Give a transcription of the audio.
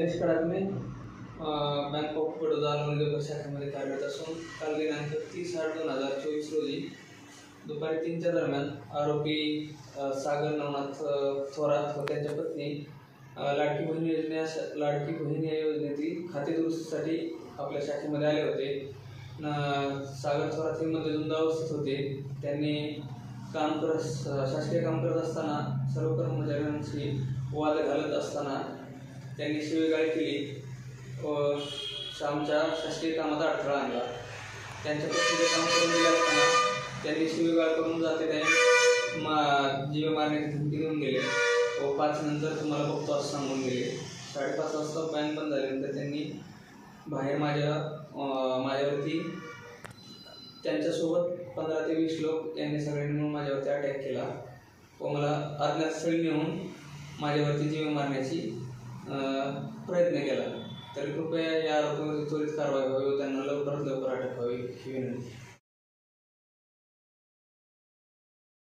गणेश कडाक मी bank of Baroda Lonidevkar शाखेमध्ये कार्यरत असून काल दिनांक 30/8/2024 रोजी दुपारी 3च्या दरम्यान आरोपी सागर नवनाथ थोरात व त्यांच्या पत्नी लाडकी बहीण या योजनेतील खाते दुरुस्तीसाठी आपल्या शाखेमध्ये आले होते। सागर थोरात हे मध्यधुंद अवस्थेत होते। त्यांनी शासकीय काम करत असताना सर्व कर्मचाऱ्यांशी वाद घालत असताना त्यांनी शिवीगाळ केली व आमच्या शासकीय कामात अडथळा आणला। त्यांच्या पत्नीचे काम करून दिले असताना त्यांनी शिवीगाळ करून जाते जीवे मारण्याची धमकी देऊन गेले व 5 नंतर तुम्हाला बघतो असं सांगून गेले। 5:30 वाजता बँक बंद झाल्यानंतर त्यांनी बाहेर माझ्यावरती त्यांच्यासोबत 15 ते 20 लोक यांनी सगळ्यांनी मिळून माझ्यावरती अटॅक केला व मला अज्ञातस्थळी नेऊन माझ्यावरती जीवे मारण्याची प्रयत्न केला। तर कृपया या आरोपीवरती त्वरित कारवाई व्हावी व त्यांना लवकरात लवकर अटक व्हावी ही विनंती।